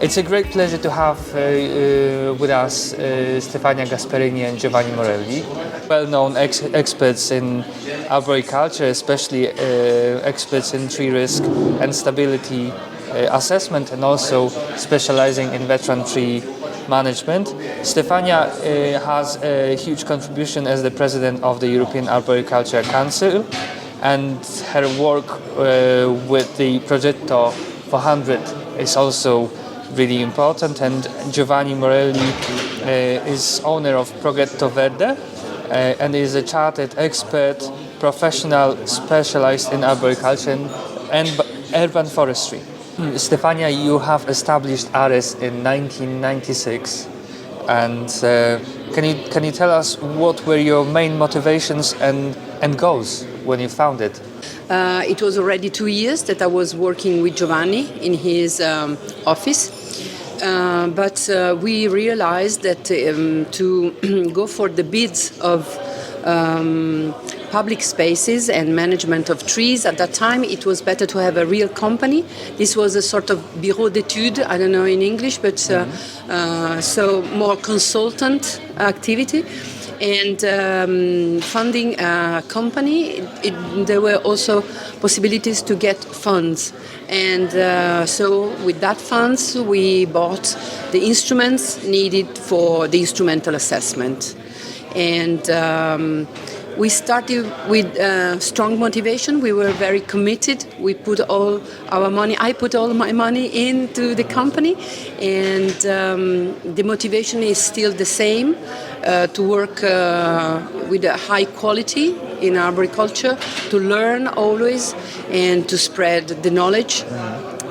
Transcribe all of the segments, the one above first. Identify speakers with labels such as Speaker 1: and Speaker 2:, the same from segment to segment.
Speaker 1: It's a great pleasure to have with us Stefania Gasperini and Giovanni Morelli, well-known experts in arboriculture, especially experts in tree risk and stability assessment, and also specializing in veteran tree management. Stefania has a huge contribution as the president of the European Arboricultural Council, and her work with the Progetto 400 is also really important. And Giovanni Morelli is owner of Progetto Verde and is a chartered expert, professional specialized in arboriculture and urban forestry. Stefania, you have established AR.ES in 1996, and can you tell us what were your main motivations and goals when you founded?
Speaker 2: It was already 2 years that I was working with Giovanni in his office, but we realized that to go for the bids of public spaces and management of trees, at that time it was better to have a real company. This was a sort of bureau d'études, I don't know in English, but so more consultant activity. And funding a company, there were also possibilities to get funds. And so with that funds, we bought the instruments needed for the instrumental assessment. And we started with strong motivation. We were very committed. We put all our money, I put all my money into the company, and the motivation is still the same, to work with a high quality in arboriculture, to learn always and to spread the knowledge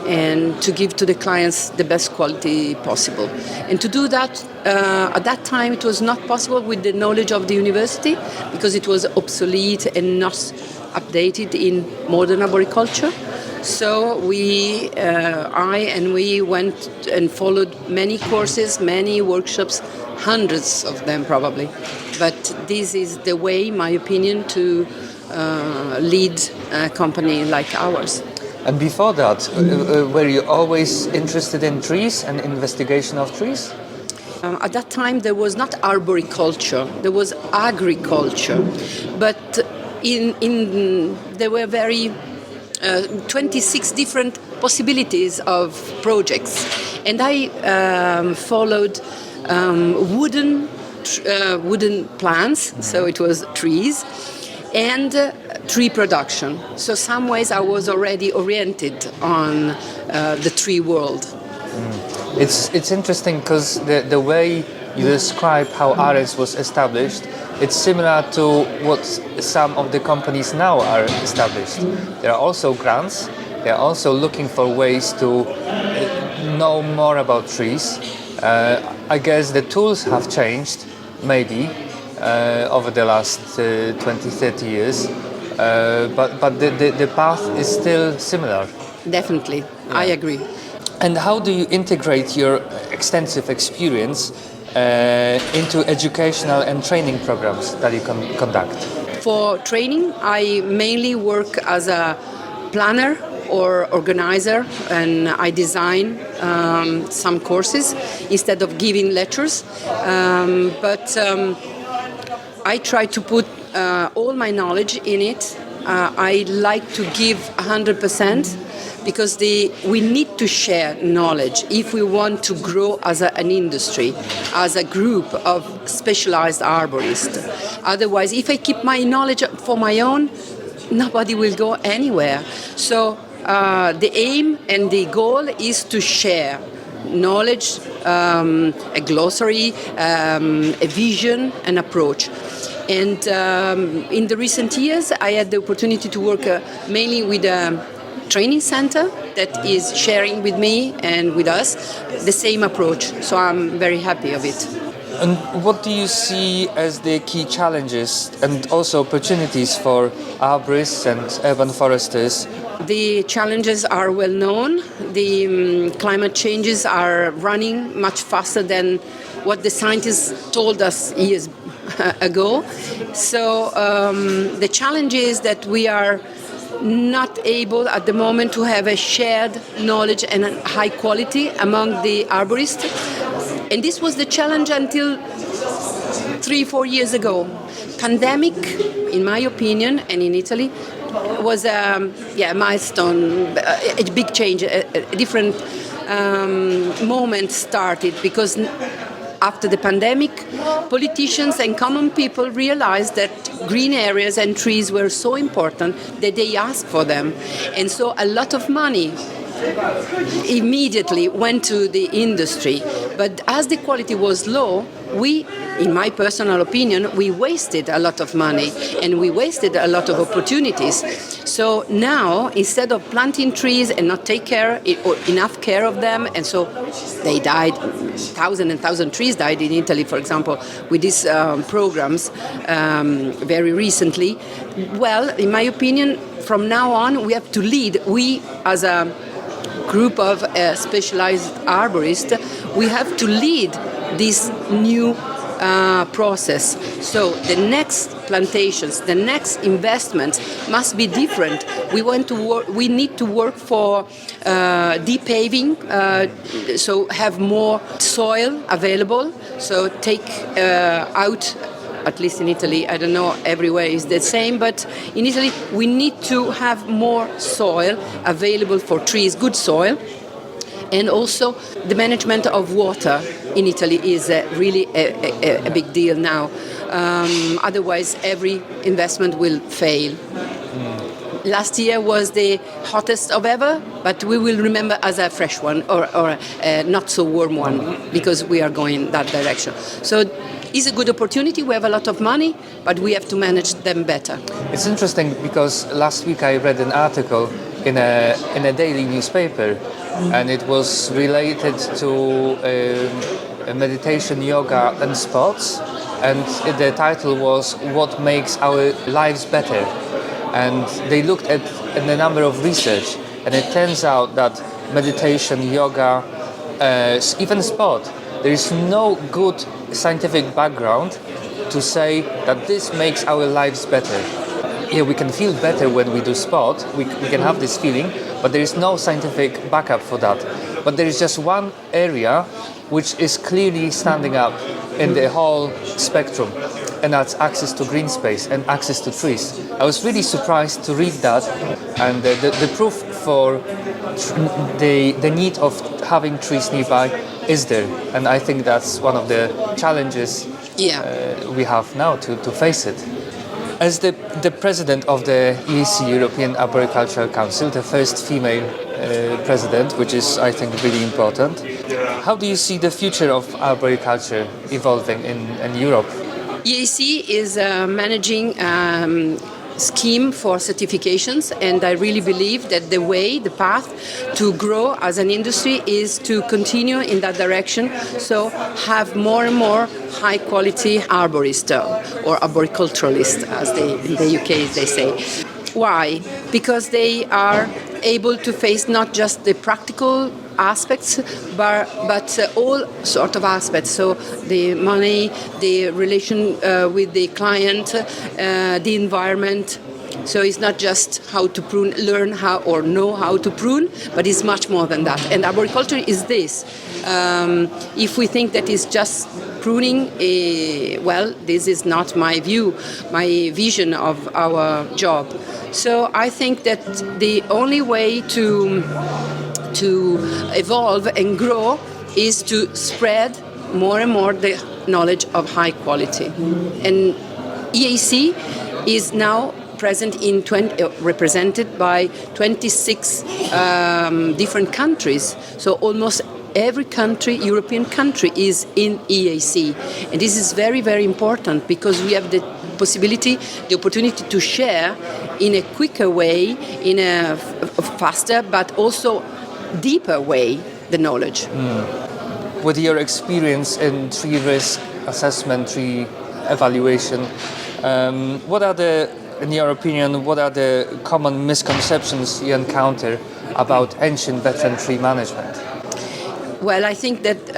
Speaker 2: and to give to the clients the best quality possible. And to do that, at that time it was not possible with the knowledge of the university, because it was obsolete and not updated in modern arboriculture. So we went and followed many courses, many workshops, hundreds of them probably. But this is the way, in my opinion, to lead a company like ours.
Speaker 1: And before that, were you always interested in trees and investigation of trees?
Speaker 2: At that time there was not arboriculture, there was agriculture. But there were 26 different possibilities of projects. And I followed wooden plants, so it was trees, and tree production. So some ways I was already oriented on the tree world.
Speaker 1: It's interesting because the way you describe how AR.ES was established, it's similar to what some of the companies now are established. There are also grants. They are also looking for ways to know more about trees. I guess the tools have changed, maybe, over the last 20-30 years, but the path is still similar.
Speaker 2: Definitely, yeah. I agree.
Speaker 1: And how do you integrate your extensive experience into educational and training programs that you conduct? For
Speaker 2: training, I mainly work as a planner or organizer, and I design some courses instead of giving lectures. But I try to put all my knowledge in it. I like to give 100%. Because we need to share knowledge if we want to grow as an industry, as a group of specialized arborists. Otherwise, if I keep my knowledge for my own, nobody will go anywhere. So the aim and the goal is to share knowledge, a glossary, a vision, an approach. And in the recent years, I had the opportunity to work mainly with a training center that is sharing with me and with us the same approach. So I'm very happy of it.
Speaker 1: And what do you see as the key challenges and also opportunities for arborists and urban foresters
Speaker 2: The challenges are well known. The climate changes are running much faster than what the scientists told us years ago. So the challenge is that we are not able at the moment to have a shared knowledge and high quality among the arborists. And this was the challenge until 3-4 years ago. Pandemic, in my opinion, and in Italy, was a milestone, a big change, a different moment started, because after the pandemic, politicians and common people realized that green areas and trees were so important that they asked for them. And so a lot of money immediately went to the industry. But as the quality was low, we, in my personal opinion, we wasted a lot of money and we wasted a lot of opportunities. So now, instead of planting trees and not take care or enough care of them, and so they died, thousands and thousands of trees died in Italy, for example, with these programs very recently. Well, in my opinion, from now on, we have to lead. We, as a group of specialized arborists, we have to lead this new process. So the next plantations, the next investments must be different. We need to work for deep paving, so have more soil available. So take out, at least in Italy, I don't know, everywhere is the same, but in Italy we need to have more soil available for trees, good soil. And also the management of water in Italy is really a big deal now. Otherwise, every investment will fail. Last year was the hottest of ever, but we will remember as a fresh one or a not so warm one, because we are going that direction. So it's a good opportunity. We have a lot of money, but we have to manage them better.
Speaker 1: It's interesting because last week I read an article in a daily newspaper, and it was related to meditation, yoga and sports, and the title was "What Makes Our Lives Better?" And they looked at a number of research, and it turns out that meditation, yoga, even sport, there is no good scientific background to say that this makes our lives better. Yeah, we can feel better when we do sport, we can have this feeling, but there is no scientific backup for that. But there is just one area which is clearly standing up in the whole spectrum, and that's access to green space and access to trees. I was really surprised to read that, and the proof for the need of having trees nearby is there, and I think that's one of the challenges we have now to face it. As the president of the EAC, European Arboricultural Council, the first female president, which is, I think, really important, how do you see the future of arboriculture evolving in Europe?
Speaker 2: EAC is managing scheme for certifications, and I really believe that the path to grow as an industry is to continue in that direction, so have more and more high quality arborists or arboriculturalists, as in the UK they say. Why? Because they are able to face not just the practical aspects, but all sort of aspects. So the money, the relation with the client, the environment. So it's not just how to prune, learn how or know how to prune, but it's much more than that. And arboriculture is this. If we think that it's just pruning, well, this is not my view, my vision of our job. So I think that the only way to evolve and grow is to spread more and more the knowledge of high quality. And EAC is now present in represented by 26 different countries. So almost every country, European country, is in EAC. And this is very, very important because we have the possibility, the opportunity to share in a quicker way, in a faster, but also deeper way, the knowledge.
Speaker 1: With your experience in tree risk assessment, tree evaluation, what are the in your opinion, what are the common misconceptions you encounter about ancient veteran tree management?
Speaker 2: Well, I think that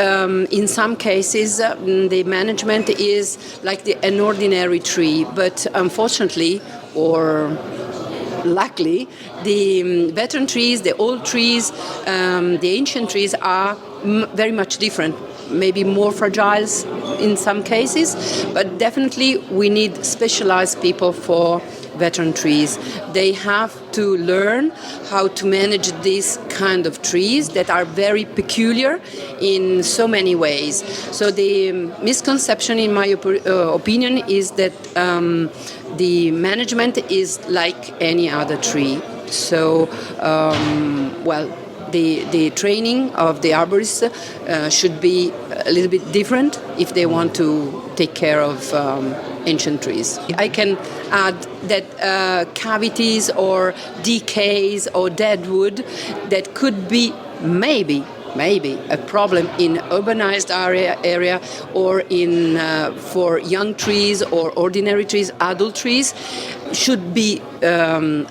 Speaker 2: in some cases the management is like an ordinary tree, but unfortunately, or luckily, the veteran trees, the old trees, the ancient trees are very much different, maybe more fragile in some cases, but definitely we need specialized people for veteran trees. They have to learn how to manage these kind of trees that are very peculiar in so many ways. So the misconception, in my opinion, is that the management is like any other tree. So, the training of the arborists should be a little bit different if they want to take care of ancient trees. I can add that cavities or decays or dead wood that could be maybe a problem in urbanized area or in for young trees or ordinary trees, adult trees, should be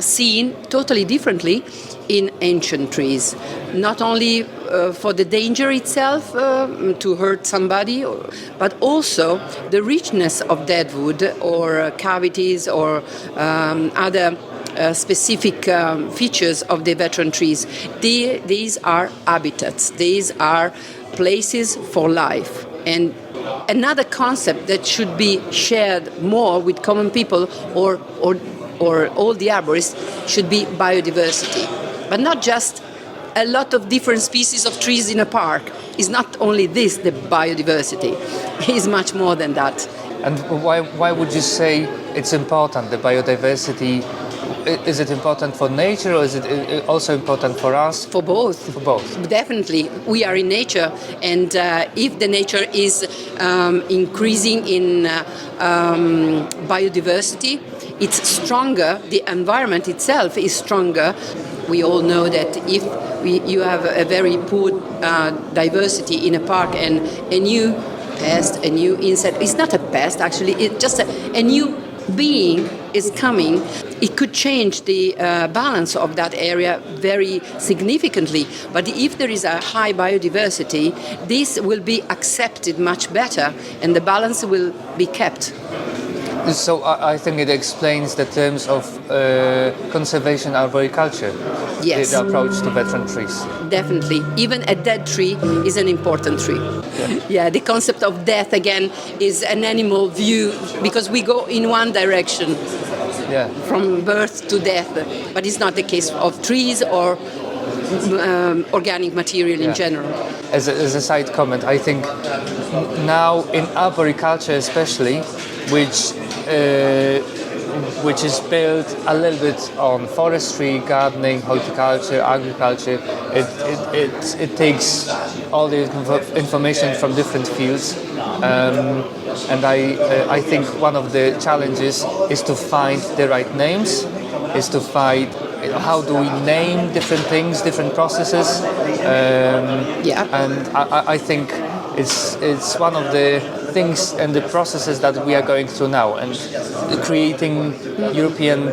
Speaker 2: seen totally differently in ancient trees. Not only for the danger itself to hurt somebody, but also the richness of dead wood or cavities or other specific features of the veteran trees. These are habitats. These are places for life. And another concept that should be shared more with common people or all the arborists should be biodiversity. But not just a lot of different species of trees in a park. It's not only this, the biodiversity. It's much more than that.
Speaker 1: And why would you say it's important, the biodiversity? Is it important for nature, or is it also important for us?
Speaker 2: For both.
Speaker 1: For both.
Speaker 2: Definitely. We are in nature, and if the nature is increasing in biodiversity, it's stronger. The environment itself is stronger. We all know that if you have a very poor diversity in a park and a new pest, a new insect, it's not a pest actually, it's just a new being is coming, it could change the balance of that area very significantly. But if there is a high biodiversity, this will be accepted much better and the balance will be kept.
Speaker 1: So I think it explains the terms of conservation arboriculture,
Speaker 2: yes.
Speaker 1: The approach to veteran trees.
Speaker 2: Definitely. Even a dead tree is an important tree. Yeah, the concept of death, again, is an animal view, because we go in one direction, from birth to death. But it's not the case of trees or organic material in general.
Speaker 1: As a side comment, I think now in arboriculture especially, which is built a little bit on forestry, gardening, horticulture, agriculture. It takes all the information from different fields, and I think one of the challenges is to find the right names, is to find how do we name different things, different processes, and I think it's one of the things and the processes that we are going through now, and creating European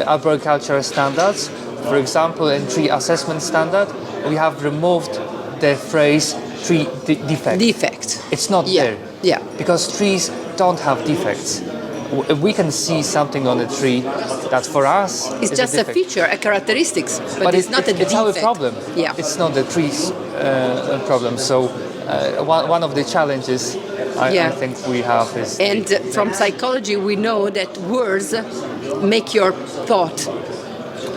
Speaker 1: arboricultural standards. For example, in tree assessment standard, we have removed the phrase tree defect.
Speaker 2: Defect.
Speaker 1: It's not there.
Speaker 2: Yeah.
Speaker 1: Because trees don't have defects. We can see something on a tree that for us
Speaker 2: it's just a feature, a characteristics, but it's not a defect.
Speaker 1: It's our problem.
Speaker 2: Yeah.
Speaker 1: It's not the tree's problem. So one of the challenges I think we have is...
Speaker 2: And from psychology we know that words make your thought.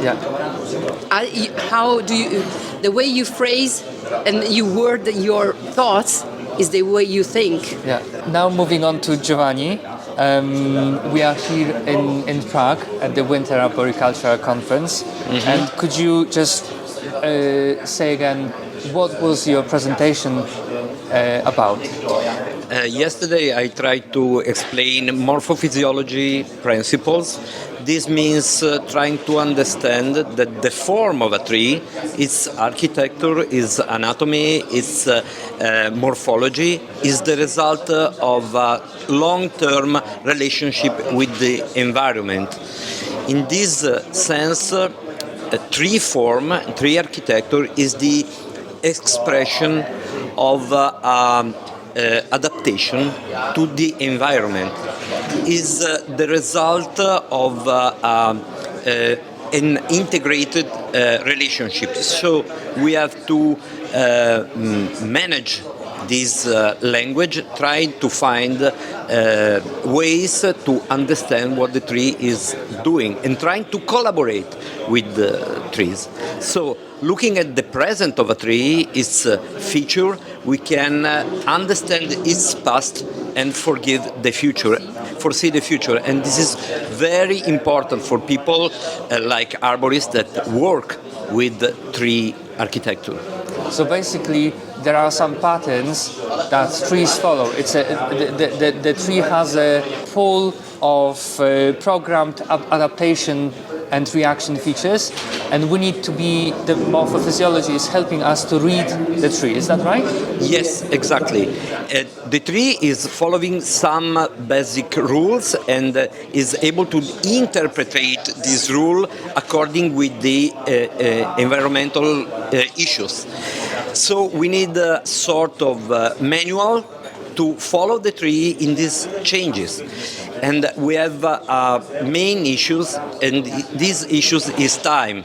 Speaker 1: Yeah.
Speaker 2: How do you... The way you phrase and you word your thoughts is the way you think.
Speaker 1: Yeah. Now moving on to Giovanni. We are here in Prague at the Winter Arboricultural Conference. Mm-hmm. And could you just say again, what was your presentation about?
Speaker 3: Yesterday I tried to explain morphophysiology principles This means trying to understand that the form of a tree, its architecture, its anatomy, its morphology, is the result of a long-term relationship with the environment. In this sense, a tree form, tree architecture, is the expression of adaptation to the environment, is the result of an integrated relationship. So we have to manage this language, trying to find ways to understand what the tree is doing and trying to collaborate with the trees. So looking at the present of a tree, its feature, we can understand its past and foresee the future. And this is very important for people like arborists that work with tree architecture.
Speaker 1: So basically, there are some patterns that trees follow. The tree has a pool of programmed adaptation and reaction features, and we need to be, the morphophysiology is helping us to read the tree. Is that right?
Speaker 3: Yes, exactly. The tree is following some basic rules and is able to interpret this rule according with the environmental issues. So we need a sort of manual to follow the tree in these changes. And we have main issues, and these issues is time.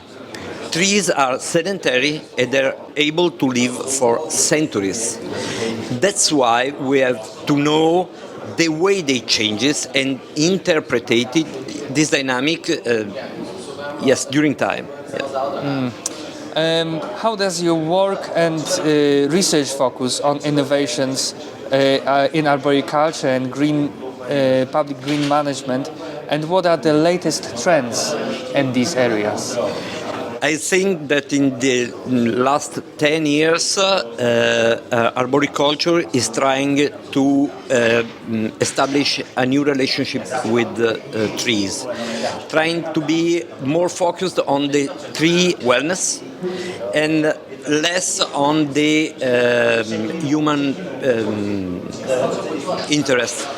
Speaker 3: Trees are sedentary and they're able to live for centuries. That's why we have to know the way they changes and interpret this dynamic, during time. Yeah.
Speaker 1: How does your work and research focus on innovations in arboriculture and public green management, and what are the latest trends in these areas?
Speaker 3: I think that in the last 10 years, arboriculture is trying to establish a new relationship with trees, trying to be more focused on the tree wellness and less on the human interest.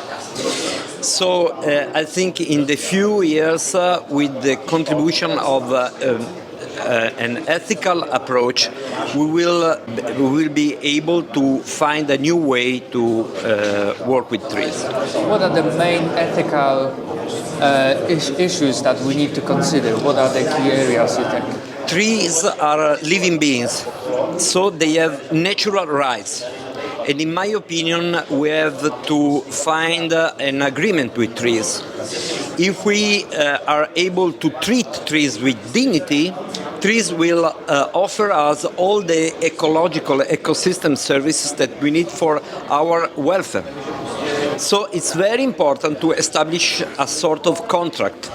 Speaker 3: So I think in the few years, with the contribution of an ethical approach, we will be able to find a new way to work with trees.
Speaker 1: What are the main ethical issues that we need to consider? What are the key areas, you think?
Speaker 3: Trees are living beings, so they have natural rights. And in my opinion, we have to find an agreement with trees. If we are able to treat trees with dignity, trees will offer us all the ecological ecosystem services that we need for our welfare. So it's very important to establish a sort of contract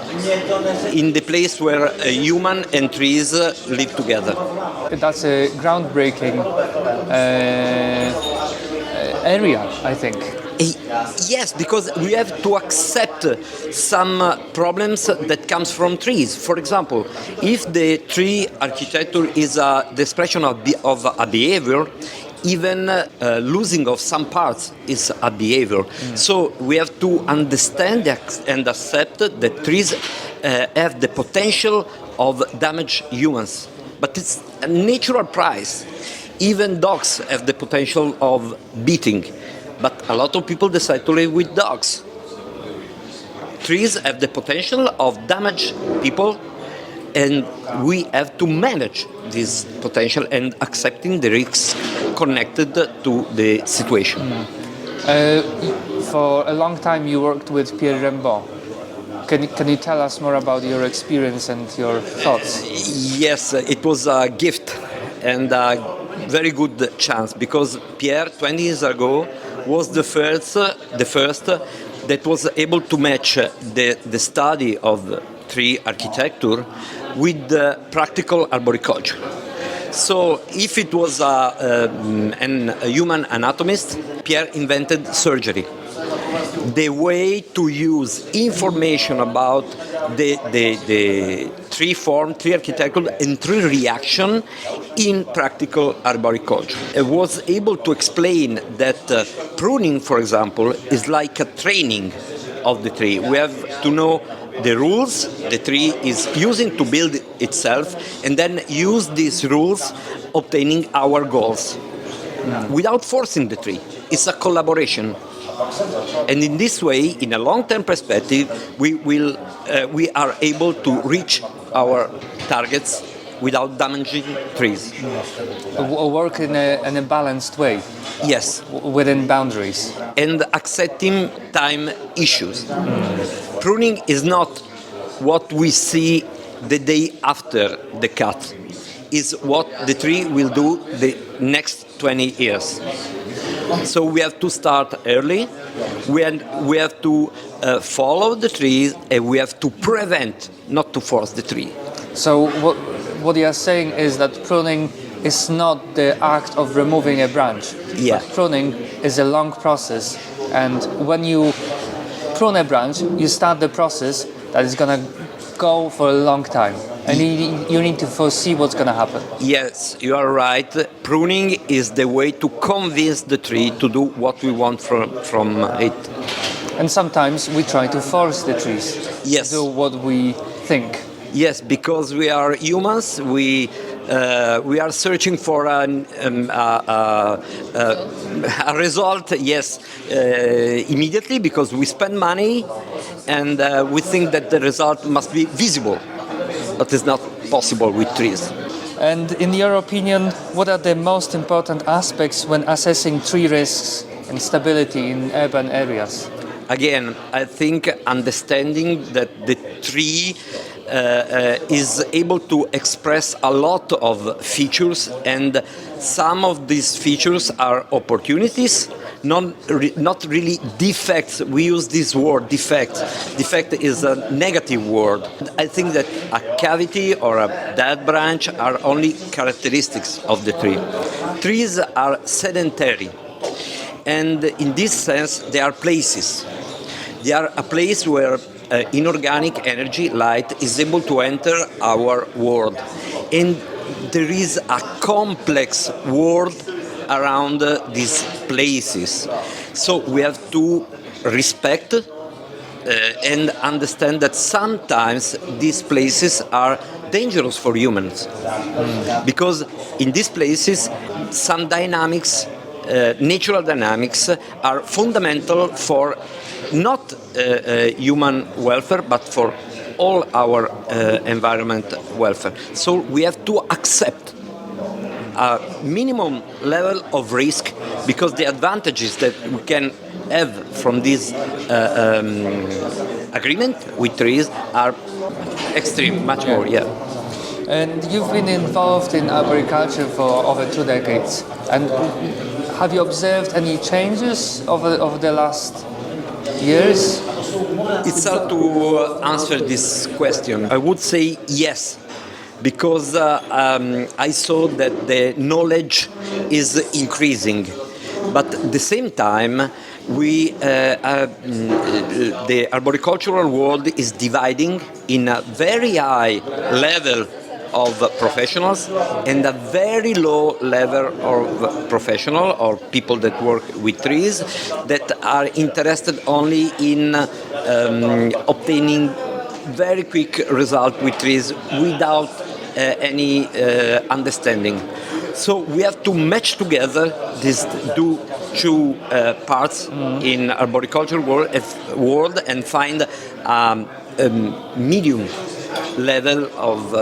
Speaker 3: in the place where human and trees live together.
Speaker 1: That's a groundbreaking area, I think.
Speaker 3: Yes, because we have to accept some problems that comes from trees. For example, if the tree architecture is the expression of a behavior, even losing of some parts is a behavior. So we have to understand and accept that trees have the potential of damage humans. But it's a natural price. Even dogs have the potential of beating. But a lot of people decide to live with dogs. Trees have the potential of damage people, and we have to manage this potential and accepting the risks connected to the situation.
Speaker 1: For a long time you worked with Pierre Raimbault. Can you tell us more about your experience and your thoughts?
Speaker 3: Yes, it was a gift and a very good chance, because Pierre, 20 years ago, was the first that was able to match the study of tree architecture with practical arboriculture. So if it was a human anatomist, Pierre invented surgery. the way to use information about the tree form, tree architecture, and tree reaction in practical arboriculture. I was able to explain that pruning, for example, is like a training of the tree. We have to know the rules the tree is using to build itself, and then use these rules obtaining our goals without forcing the tree. It's a collaboration. And in this way, in a long-term perspective, we are able to reach our targets without damaging trees.
Speaker 1: Work in a balanced way.
Speaker 3: Yes.
Speaker 1: Within boundaries.
Speaker 3: And accepting time issues. Pruning is not what we see the day after the cut. It's what the tree will do the next 20 years. So we have to start early. We have to follow the trees, and we have to prevent, not to force the tree.
Speaker 1: So what you are saying is that pruning is not the act of removing a branch.
Speaker 3: Yeah.
Speaker 1: But pruning is a long process, and when you prune a branch, you start the process that is going to go for a long time, and you need to foresee what's going to happen.
Speaker 3: Yes, you are right. Pruning is the way to convince the tree to do what we want from it.
Speaker 1: And sometimes we try to force the trees
Speaker 3: Yes.
Speaker 1: to do what we think.
Speaker 3: Yes, because we are humans. We are searching for a result, yes, immediately, because we spend money and we think that the result must be visible, but it's not possible with trees.
Speaker 1: And in your opinion, what are the most important aspects when assessing tree risks and stability in urban areas?
Speaker 3: Again, I think understanding that the tree is able to express a lot of features, and some of these features are opportunities, not really defects. We use this word, defect. Defect is a negative word. I think that a cavity or a dead branch are only characteristics of the tree. Trees are sedentary, and in this sense, they are places. They are a place where inorganic energy, light, is able to enter our world. And there is a complex world around these places. So we have to respect and understand that sometimes these places are dangerous for humans. Because in these places, some dynamics, natural dynamics, are fundamental for not human welfare, but for all our environment welfare. So we have to accept a minimum level of risk, because the advantages that we can have from this agreement with trees are extreme, much more, yeah.
Speaker 1: And you've been involved in arboriculture for over 2 decades. And have you observed any changes over the last years?
Speaker 3: It's hard to answer this question. I would say yes, because I saw that the knowledge is increasing, but at the same time, the arboricultural world is dividing in a very high level of professionals and a very low level of professional or people that work with trees that are interested only in obtaining very quick result with trees without any understanding. So we have to match together these two parts in arboriculture world and find a medium level of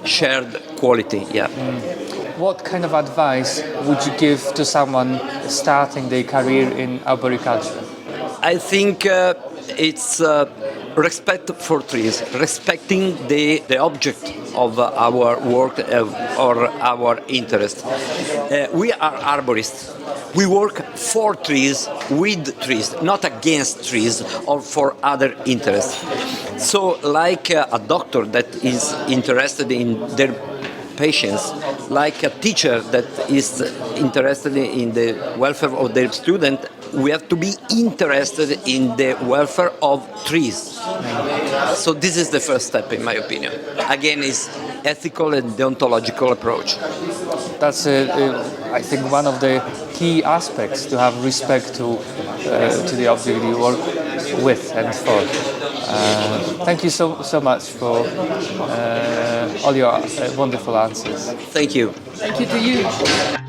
Speaker 3: shared quality. Yeah.
Speaker 1: What kind of advice would you give to someone starting their career in arboriculture?
Speaker 3: I think it's respect for trees, respecting the object of our work or our interest. We are arborists. We work for trees, with trees, not against trees or for other interests. So like a doctor that is interested in their patients, like a teacher that is interested in the welfare of their student, we have to be interested in the welfare of trees. So this is the first step, in my opinion. Again, it's ethical and deontological approach.
Speaker 1: That's, I think, one of the key aspects, to have respect to the object you work with and for. Thank you so much for all your wonderful answers.
Speaker 3: Thank you.
Speaker 2: Thank you to you.